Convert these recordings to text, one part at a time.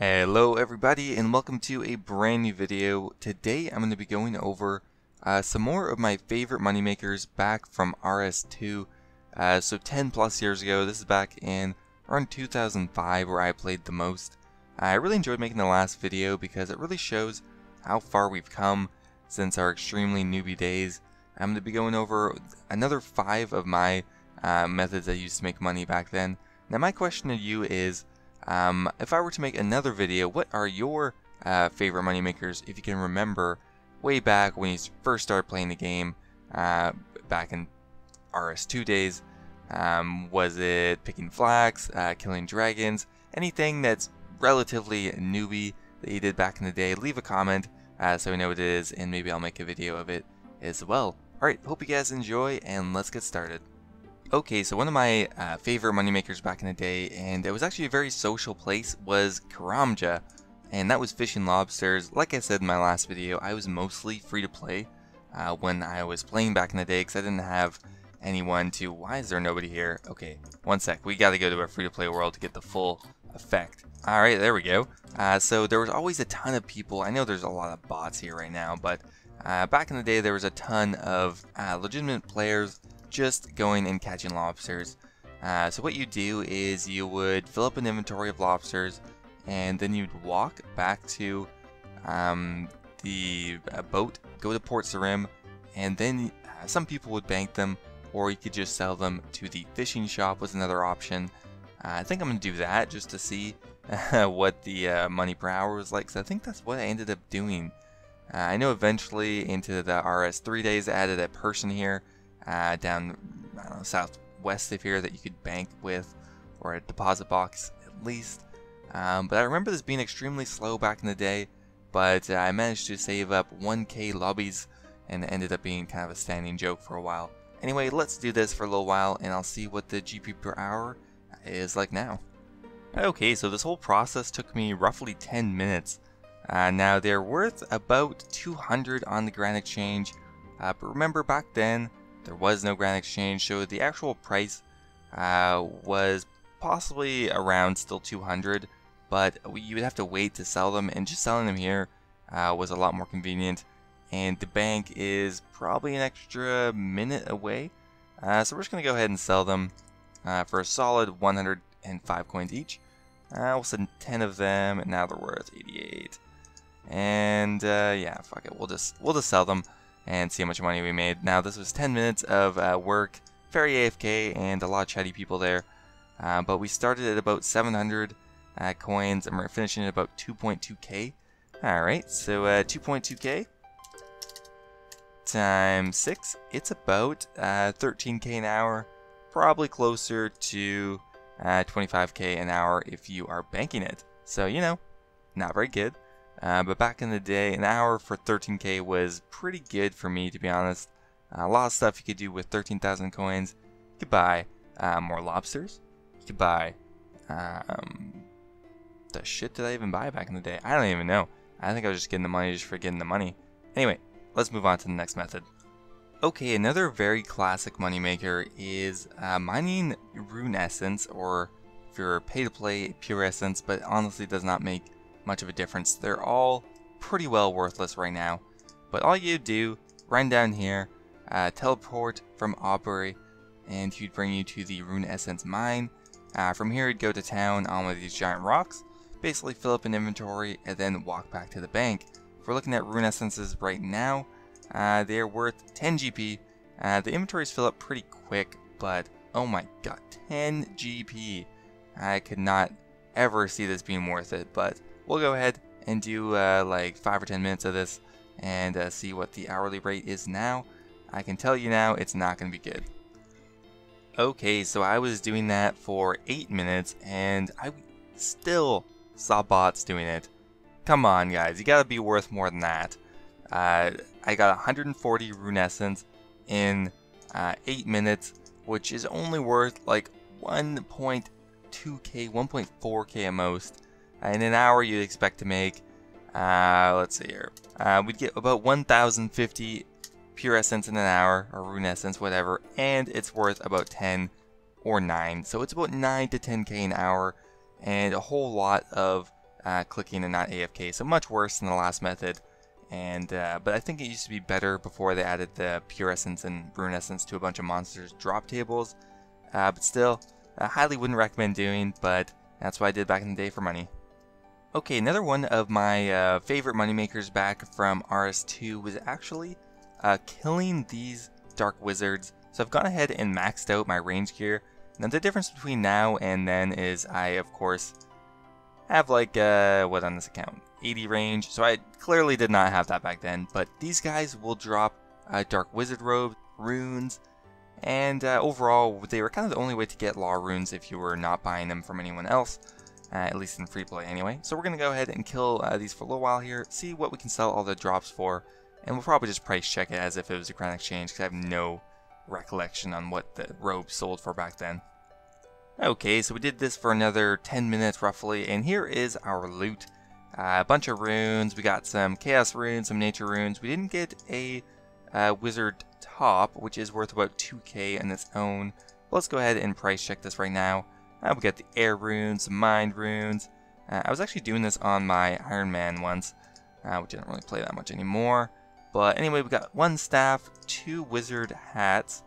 Hello everybody and welcome to a brand new video. Today I'm going to be going over some more of my favorite moneymakers back from RS2. So 10 plus years ago. This is back in around 2005 where I played the most. I really enjoyed making the last video because it really shows how far we've come since our extremely newbie days. I'm going to be going over another 5 of my methods I used to make money back then. Now my question to you is, if I were to make another video, what are your favorite moneymakers if you can remember way back when you first started playing the game back in RS2 days? Was it picking Flax, killing dragons, anything that's relatively newbie that you did back in the day? Leave a comment so we know what it is and maybe I'll make a video of it as well. Alright, hope you guys enjoy and let's get started. Okay, so one of my favorite moneymakers back in the day, and it was actually a very social place, was Karamja, and that was fishing lobsters. Like I said in my last video, I was mostly free to play when I was playing back in the day because I didn't have anyone to... Why is there nobody here? Okay, one sec, we gotta go to a free to play world to get the full effect. Alright, there we go. So there was always a ton of people. I know there's a lot of bots here right now, but back in the day there was a ton of legitimate players just going and catching lobsters. So what you do is you would fill up an inventory of lobsters and then you'd walk back to the boat, go to Port Sarim, and then some people would bank them, or you could just sell them to the fishing shop was another option. I think I'm going to do that just to see what the money per hour was like, so I think that's what I ended up doing. I know eventually into the RS3 days I added a person here down, I don't know, southwest of here that you could bank with, or a deposit box at least. But I remember this being extremely slow back in the day, but I managed to save up 1k lobbies and it ended up being kind of a standing joke for a while. Anyway, let's do this for a little while and I'll see what the GP per hour is like now. Okay, so this whole process took me roughly 10 minutes. Now they're worth about 200 on the Grand Exchange, but remember back then there was no Grand Exchange, so the actual price was possibly around still 200, but you would have to wait to sell them, and just selling them here was a lot more convenient, and the bank is probably an extra minute away. So we're just going to go ahead and sell them for a solid 105 coins each. We'll send 10 of them, and now they're worth 88. And yeah, fuck it, we'll just sell them and see how much money we made. Now this was 10 minutes of work, very AFK, and a lot of chatty people there. But we started at about 700 coins, and we're finishing at about 2.2k. Alright, so 2.2k times 6, it's about 13k an hour, probably closer to 25k an hour if you are banking it. So, you know, not very good. But back in the day, an hour for 13k was pretty good for me, to be honest. A lot of stuff you could do with 13,000 coins. You could buy more lobsters. You could buy... the shit did I even buy back in the day? I don't even know. I think I was just getting the money just for getting the money. Anyway, let's move on to the next method. Okay, another very classic moneymaker is mining Rune Essence, or if you're pay to play, pure Essence, but honestly does not make much of a difference. They're all pretty well worthless right now, but all you do, run down here, teleport from Aubrey, and he'd bring you to the Rune Essence mine. From here you'd go to town on one of these giant rocks, basically fill up an inventory, and then walk back to the bank. If we're looking at Rune Essences right now, they are worth 10 GP. The inventories fill up pretty quick, but oh my god, 10 GP. I could not ever see this being worth it, but we'll go ahead and do like 5 or 10 minutes of this and see what the hourly rate is now. I can tell you now, it's not going to be good. Okay, so I was doing that for 8 minutes and I still saw bots doing it. Come on guys, you gotta be worth more than that. I got 140 Rune Essence in 8 minutes, which is only worth like 1.2k, 1.4k at most. In an hour you'd expect to make, let's see here, we'd get about 1,050 pure essence in an hour, or Rune Essence, whatever, and it's worth about 10 or 9, so it's about 9 to 10k an hour, and a whole lot of clicking and not AFK, so much worse than the last method. And but I think it used to be better before they added the Pure Essence and Rune Essence to a bunch of monsters drop tables. But still, I highly wouldn't recommend doing, but that's what I did back in the day for money. Okay, another one of my favorite moneymakers back from RS2 was actually killing these Dark Wizards. So I've gone ahead and maxed out my range gear. Now the difference between now and then is I, of course, have like, what on this account? 80 range, so I clearly did not have that back then, but these guys will drop Dark Wizard robes, runes, and overall they were kind of the only way to get law runes if you were not buying them from anyone else, at least in free play anyway. So we're going to go ahead and kill these for a little while here, see what we can sell all the drops for, and we'll probably just price check it as if it was a grand exchange, because I have no recollection on what the robes sold for back then. Okay, so we did this for another 10 minutes roughly, and here is our loot. A bunch of runes, we got some chaos runes, some nature runes. We didn't get a wizard top, which is worth about 2k on its own. But let's go ahead and price check this right now. We got the air runes, some mind runes. I was actually doing this on my Iron Man once, which I don't really play that much anymore. But anyway, we got 1 staff, 2 wizard hats,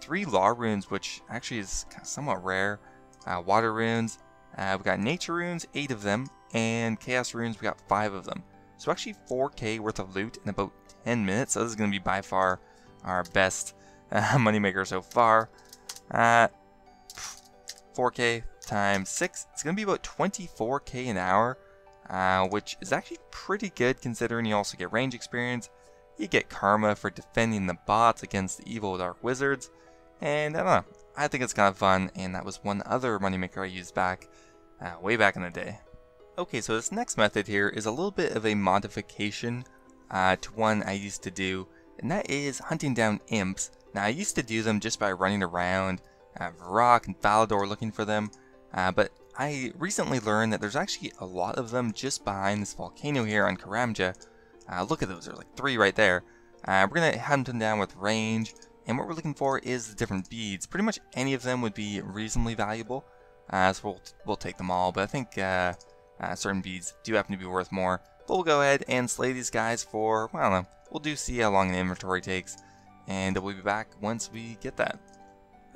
3 law runes, which actually is somewhat rare. Water runes, we got nature runes, 8 of them, and chaos runes, we got 5 of them. So actually 4k worth of loot in about 10 minutes. So this is going to be by far our best moneymaker so far. 4k times 6, it's going to be about 24k an hour, which is actually pretty good considering you also get range experience. You get karma for defending the bots against the evil Dark Wizards, and I don't know, I think it's kind of fun, and that was one other moneymaker I used back, way back in the day. Okay, so this next method here is a little bit of a modification to one I used to do, and that is hunting down imps. Now I used to do them just by running around Varrock and Falador looking for them, but I recently learned that there's actually a lot of them just behind this volcano here on Karamja. Look at those, there's like 3 right there. We're going to hunt them down with range, and what we're looking for is the different beads. Pretty much any of them would be reasonably valuable, so we'll take them all, but I think certain beads do happen to be worth more. But we'll go ahead and slay these guys for, well, I don't know, we'll see how long an inventory takes, and we'll be back once we get that.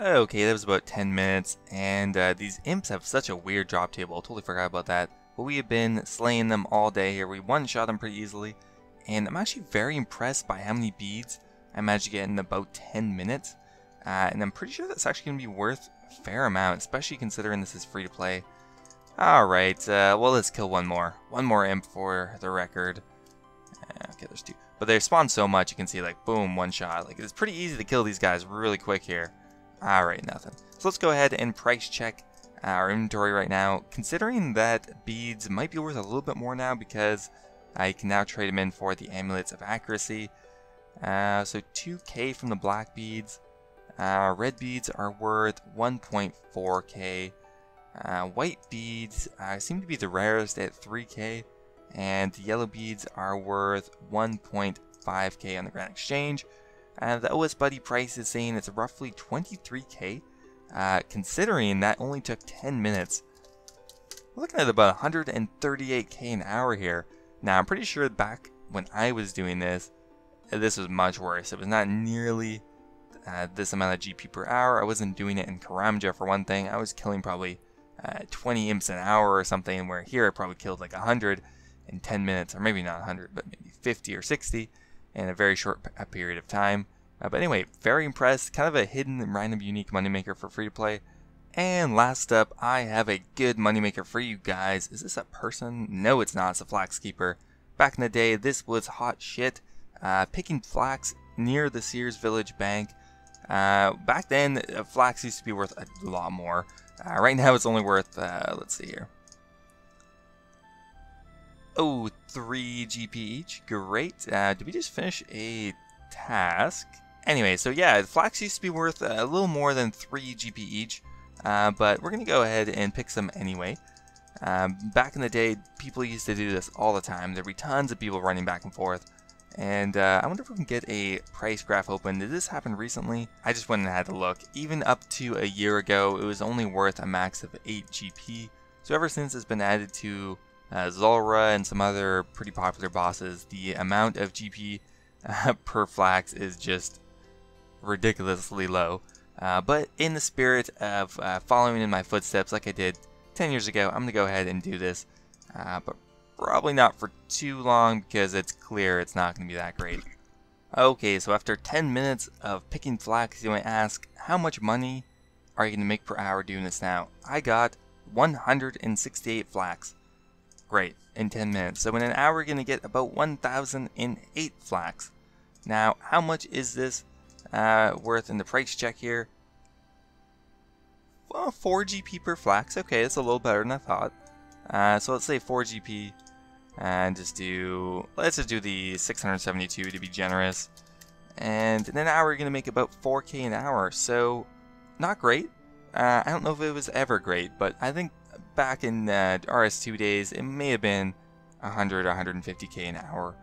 Okay, that was about 10 minutes, and these imps have such a weird drop table, I totally forgot about that. But we have been slaying them all day here, we one-shot them pretty easily, and I'm actually very impressed by how many beads I managed to get in about 10 minutes. And I'm pretty sure that's actually going to be worth a fair amount, especially considering this is free to play. Alright, well, let's kill one more. One more imp for the record. Okay, there's 2. But they spawn so much, you can see, like, boom, one shot. Like, it's pretty easy to kill these guys really quick here. Alright, nothing. So let's go ahead and price check our inventory right now. Considering that beads might be worth a little bit more now because I can now trade them in for the Amulets of Accuracy. So 2k from the black beads. Red beads are worth 1.4k. White beads seem to be the rarest at 3k, and the yellow beads are worth 1.5k on the Grand Exchange. The OS Buddy price is saying it's roughly 23k, considering that only took 10 minutes. We're looking at about 138k an hour here. Now I'm pretty sure back when I was doing this, this was much worse. It was not nearly this amount of GP per hour. I wasn't doing it in Karamja for one thing. I was killing probably 20 imps an hour or something, where here I probably killed like 100 in 10 minutes, or maybe not 100, but maybe 50 or 60 in a very short period of time. But anyway, very impressed. Kind of a hidden, random, unique moneymaker for free to play. And last up, I have a good moneymaker for you guys. Is this a person? No, it's not. It's a Flax Keeper. Back in the day, this was hot shit. Picking flax near the Sears Village Bank. Back then, flax used to be worth a lot more. Right now, it's only worth, let's see here. Oh, 3 GP each. Great. Did we just finish a task? Anyway, so yeah, flax used to be worth a little more than 3 GP each. But we're going to go ahead and pick some anyway. Back in the day, people used to do this all the time. There'd be tons of people running back and forth. And I wonder if we can get a price graph open. Did this happen recently? I just went and had to look. Even up to a year ago, it was only worth a max of 8 GP. So ever since it's been added to Zulrah, and some other pretty popular bosses, the amount of GP per Flax is just ridiculously low. But in the spirit of following in my footsteps like I did 10 years ago, I'm going to go ahead and do this. But probably not for too long because it's clear it's not going to be that great. Okay, so after 10 minutes of picking Flax, you might ask, how much money are you going to make per hour doing this now? I got 168 Flax. Great, in 10 minutes. So in an hour, you're going to get about 1,008 Flax. Now, how much is this worth in the price check here? Well, 4 GP per Flax. Okay, that's a little better than I thought. So let's say 4 GP. And let's just do the 672 to be generous. And in an hour, you're going to make about 4K an hour. So, not great. I don't know if it was ever great, but I think back in RS2 days, it may have been 100 or 150K an hour.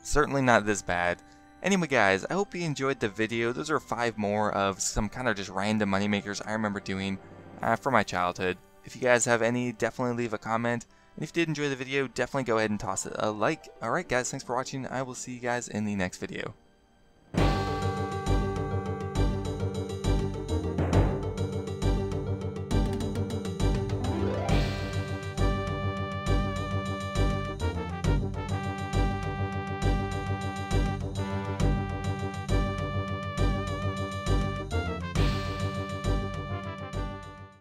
Certainly not this bad. Anyway, guys, I hope you enjoyed the video. Those are 5 more of some kind of just random moneymakers I remember doing from my childhood. If you guys have any, definitely leave a comment. And if you did enjoy the video, definitely go ahead and toss it a like. Alright guys, thanks for watching. I will see you guys in the next video.